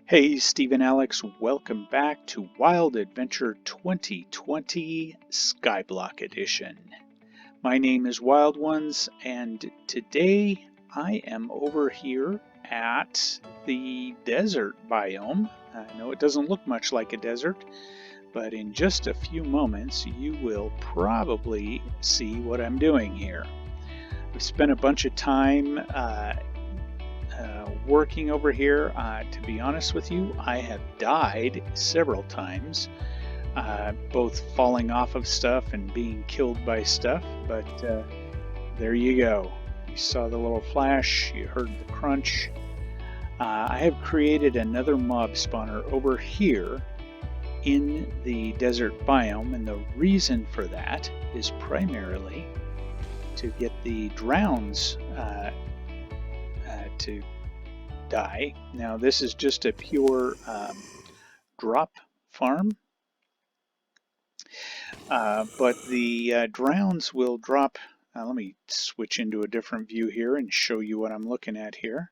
Hey, Steve Alex, welcome back to Wild Adventure 2020 Skyblock Edition. My name is Wild Ones, and today I am over here at the desert biome. I know it doesn't look much like a desert, but in just a few moments you will probably see what I'm doing here. We've spent a bunch of time working over here. To be honest with you, I have died several times, both falling off of stuff and being killed by stuff, but there you go. You saw the little flash, you heard the crunch. I have created another mob spawner over here in the desert biome, and the reason for that is primarily to get the drowns to die. Now this is just a pure drop farm, but the drowns will drop. Let me switch into a different view here and show you what I'm looking at here.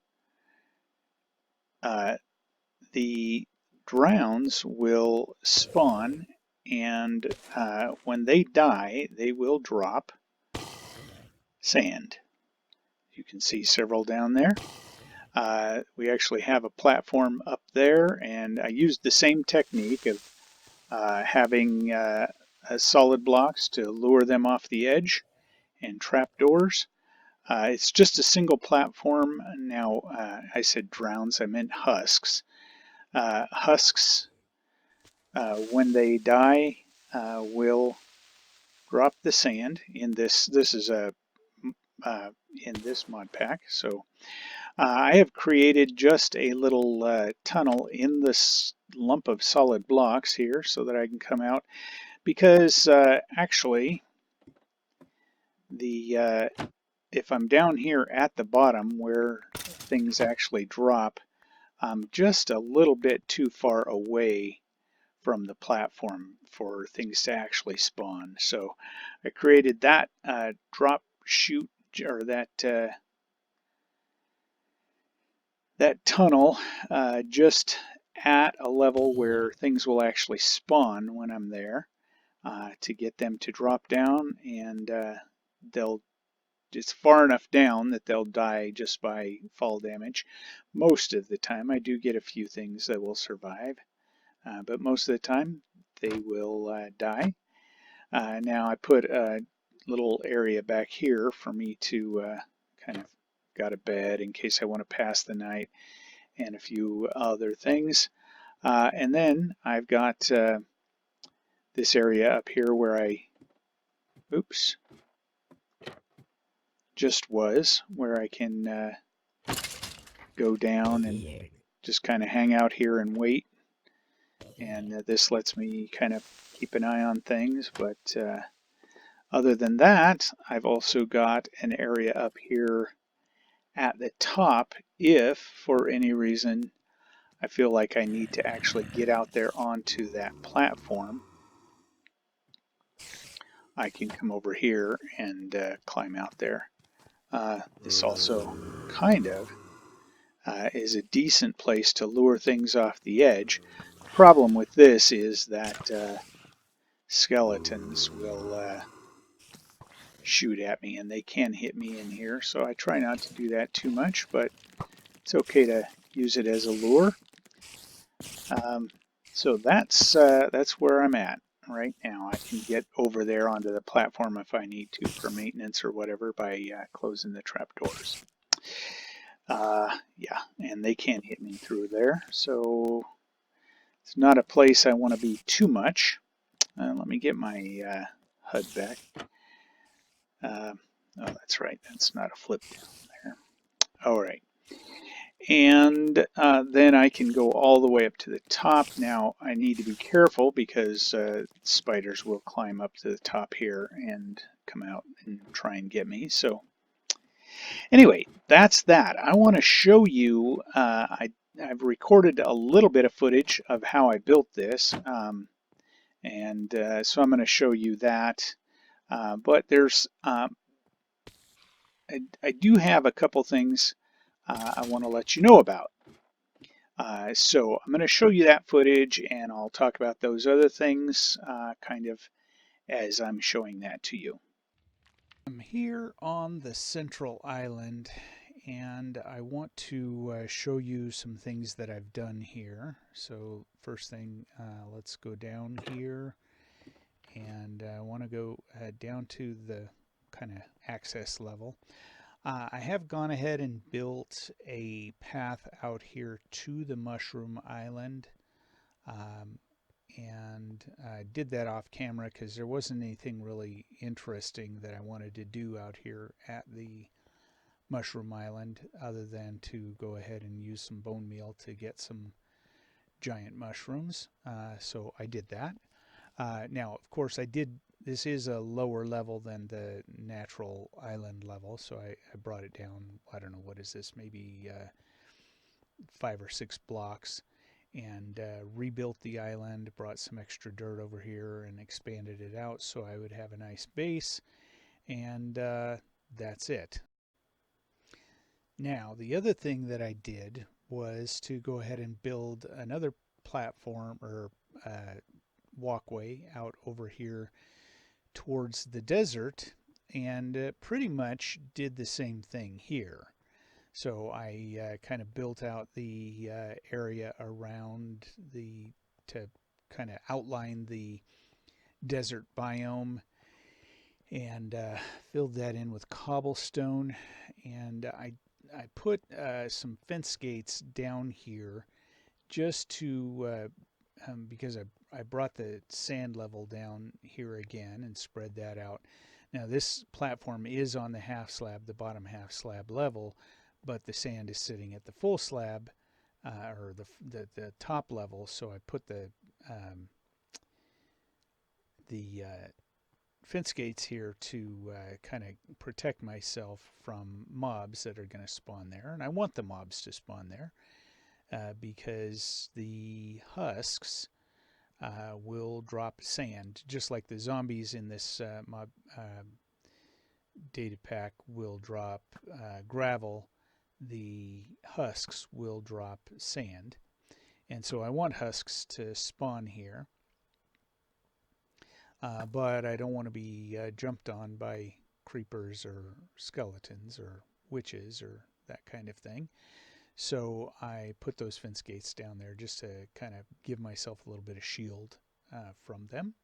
The drowns will spawn, and when they die they will drop sand. You can see several down there. We actually have a platform up there, and I used the same technique of having solid blocks to lure them off the edge and trapdoors. It's just a single platform. Now, I said drowns, I meant husks. Husks, when they die, will drop the sand in this. This is a in this mod pack. So I have created just a little tunnel in this lump of solid blocks here so that I can come out, because actually the if I'm down here at the bottom where things actually drop, I'm just a little bit too far away from the platform for things to actually spawn. So I created that drop chute, or that tunnel just at a level where things will actually spawn when I'm there, to get them to drop down, and it's far enough down that they'll die just by fall damage. Most of the time I do get a few things that will survive, but most of the time they will die. Now I put a little area back here for me to kind of got a bed in case I want to pass the night, and a few other things. And then I've got this area up here where I just was, where I can go down and just kind of hang out here and wait. And this lets me kind of keep an eye on things. But other than that, I've also got an area up here at the top if for any reason I feel like I need to actually get out there onto that platform. I can come over here and climb out there. This also kind of is a decent place to lure things off the edge. The problem with this is that skeletons will shoot at me, and they can hit me in here, so I try not to do that too much, but it's okay to use it as a lure. So that's where I'm at right now. I can get over there onto the platform if I need to for maintenance or whatever by closing the trapdoors. Yeah, and they can't hit me through there, so it's not a place I want to be too much. Let me get my HUD back. Oh, that's right, that's not a flip down there. All right. And then I can go all the way up to the top. Now I need to be careful because spiders will climb up to the top here and come out and try and get me. So anyway, that's that. I want to show you, I've recorded a little bit of footage of how I built this, and so I'm going to show you that. But there's, I do have a couple things I want to let you know about. So I'm going to show you that footage, and I'll talk about those other things kind of as I'm showing that to you. I'm here on the central island, and I want to show you some things that I've done here. So first thing, let's go down here, and I want to go down to the kind of access level. I have gone ahead and built a path out here to the Mushroom Island. Um, and I did that off camera because there wasn't anything really interesting that I wanted to do out here at the Mushroom Island other than to go ahead and use some bone meal to get some giant mushrooms. So I did that. Now, of course, this is a lower level than the natural island level, so I brought it down. I don't know, what is this, maybe 5 or 6 blocks, and rebuilt the island, brought some extra dirt over here and expanded it out so I would have a nice base, and that's it. Now, the other thing that I did was to go ahead and build another platform or walkway out over here towards the desert, and pretty much did the same thing here. So I kind of built out the area around to kind of outline the desert biome, and filled that in with cobblestone. And I put some fence gates down here just to because I brought the sand level down here again and spread that out. Now this platform is on the half slab, the bottom half slab level, but the sand is sitting at the full slab or the top level. So I put the fence gates here to kind of protect myself from mobs that are going to spawn there, and I want the mobs to spawn there because the husks will drop sand, just like the zombies in this mob data pack will drop gravel. The husks will drop sand, and so I want husks to spawn here, but I don't want to be jumped on by creepers or skeletons or witches or that kind of thing. So I put those fence gates down there just to kind of give myself a little bit of shield from them.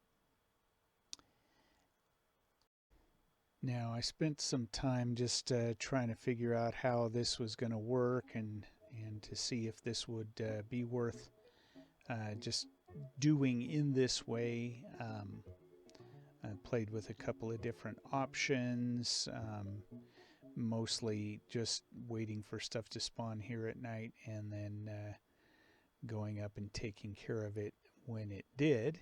Now I spent some time just trying to figure out how this was going to work, and to see if this would be worth just doing in this way. I played with a couple of different options, mostly just waiting for stuff to spawn here at night and then going up and taking care of it when it did.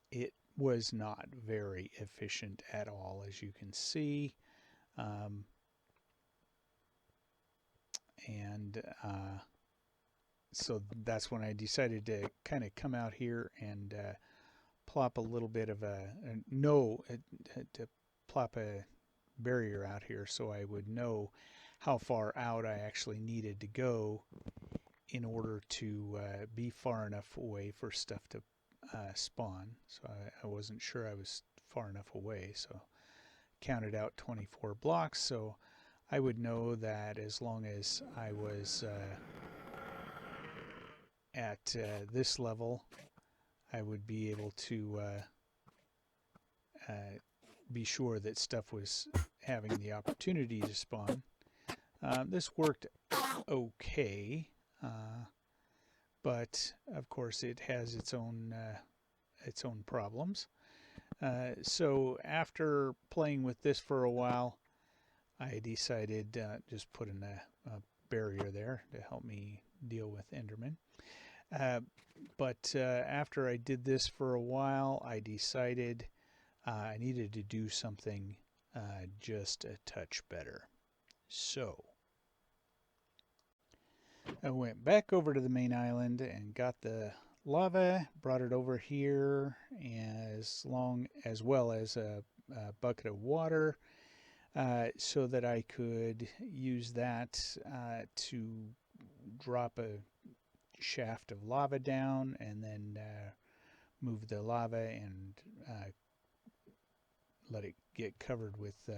It was not very efficient at all, as you can see. And so that's when I decided to kind of come out here and plop a little bit of to plop a barrier out here so I would know how far out I actually needed to go in order to be far enough away for stuff to spawn. So I wasn't sure I was far enough away, so counted out 24 blocks, so I would know that as long as I was at this level, I would be able to be sure that stuff was having the opportunity to spawn. This worked okay, but of course it has its own problems. So after playing with this for a while, I decided just put in a barrier there to help me deal with Enderman. But after I did this for a while, I decided I needed to do something just a touch better. So I went back over to the main island and got the lava, brought it over here, as well as a bucket of water, so that I could use that to drop a shaft of lava down and then move the lava and let it get covered with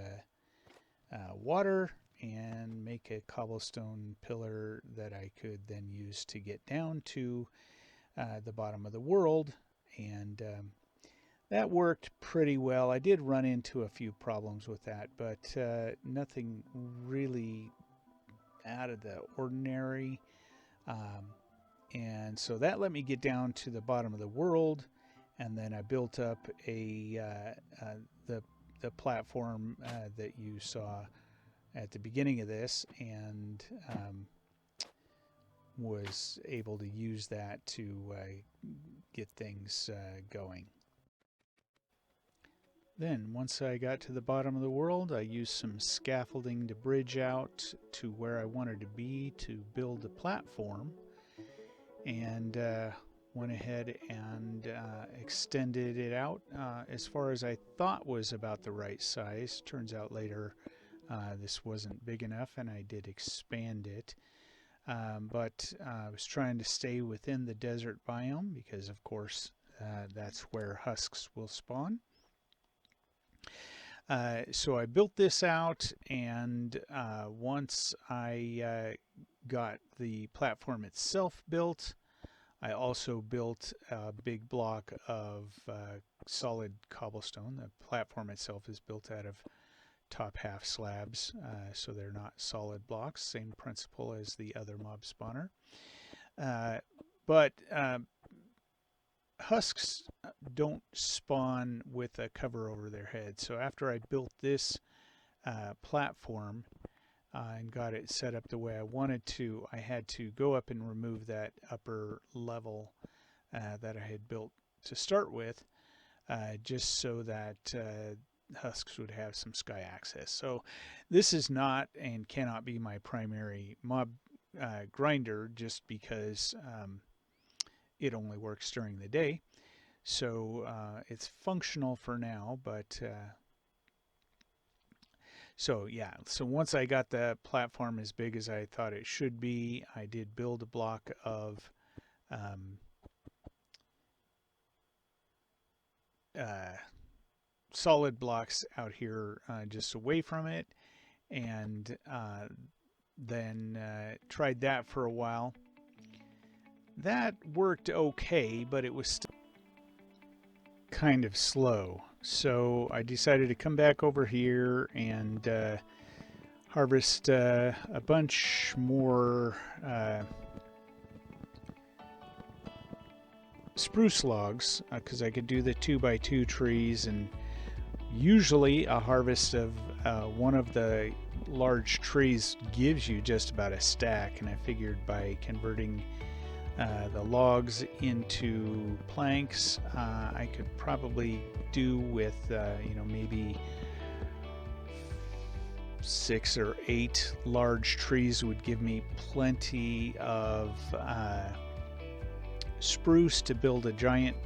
water and make a cobblestone pillar that I could then use to get down to the bottom of the world. And that worked pretty well. I did run into a few problems with that, but nothing really out of the ordinary. And so that let me get down to the bottom of the world, and then I built up the platform that you saw at the beginning of this, and was able to use that to get things going. Then, once I got to the bottom of the world, I used some scaffolding to bridge out to where I wanted to be to build a platform, and went ahead and extended it out as far as I thought was about the right size. Turns out later this wasn't big enough, and I did expand it. But I was trying to stay within the desert biome because, of course, that's where husks will spawn. So I built this out, and once I got the platform itself built, I also built a big block of solid cobblestone. The platform itself is built out of top half slabs, so they're not solid blocks. Same principle as the other mob spawner. But husks don't spawn with a cover over their head. So after I built this platform and got it set up the way I wanted to, I had to go up and remove that upper level that I had built to start with, just so that husks would have some sky access. So this is not and cannot be my primary mob grinder, just because it only works during the day. So it's functional for now, but so yeah, so once I got the platform as big as I thought it should be, I did build a block of solid blocks out here just away from it, and then tried that for a while. That worked okay, but it was still kind of slow. So I decided to come back over here and harvest a bunch more spruce logs, because I could do the 2x2 trees, and usually a harvest of one of the large trees gives you just about a stack, and I figured by converting the logs into planks, I could probably do with maybe 6 or 8 large trees would give me plenty of spruce to build a giant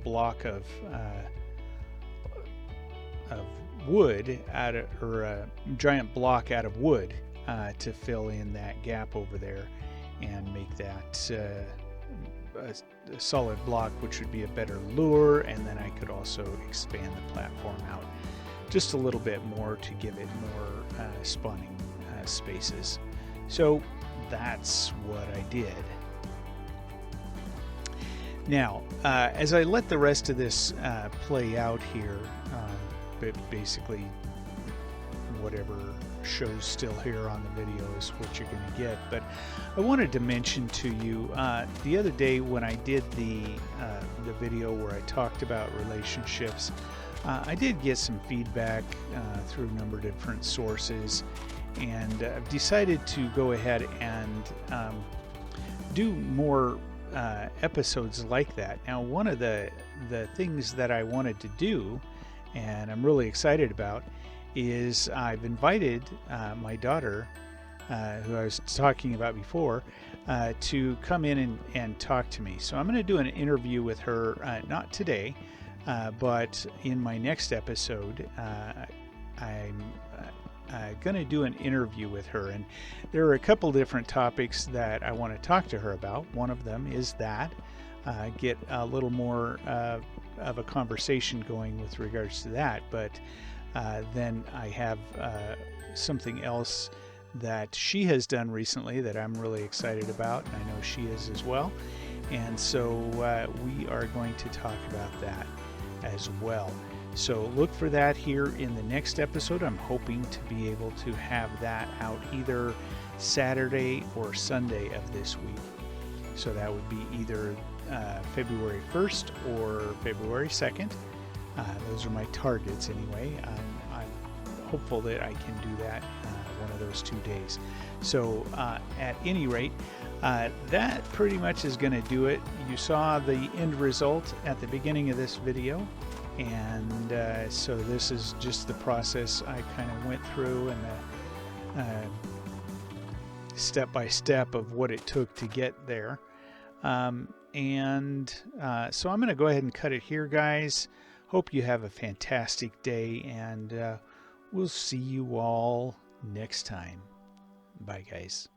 block of wood or a giant block out of wood to fill in that gap over there and make that a solid block, which would be a better lure. And then I could also expand the platform out just a little bit more to give it more spawning spaces. So that's what I did. Now, as I let the rest of this play out here, basically whatever shows still here on the video is what you're going to get. But I wanted to mention to you the other day when I did the video where I talked about relationships, I did get some feedback through a number of different sources, and I've decided to go ahead and do more episodes like that. Now, one of the things that I wanted to do, and I'm really excited about, is I've invited my daughter, who I was talking about before, to come in and talk to me. So I'm going to do an interview with her, not today, but in my next episode. I'm going to do an interview with her, and there are a couple different topics that I want to talk to her about. One of them is that get a little more of a conversation going with regards to that, but then I have something else that she has done recently that I'm really excited about, and I know she is as well. And so we are going to talk about that as well. So look for that here in the next episode. I'm hoping to be able to have that out either Saturday or Sunday of this week. So that would be either February 1st or February 2nd. Those are my targets anyway. I'm hopeful that I can do that one of those 2 days. So at any rate, that pretty much is going to do it. You saw the end result at the beginning of this video, and so this is just the process I kind of went through, and the step by step of what it took to get there. So I'm going to go ahead and cut it here, guys. Hope you have a fantastic day, and we'll see you all next time. Bye, guys.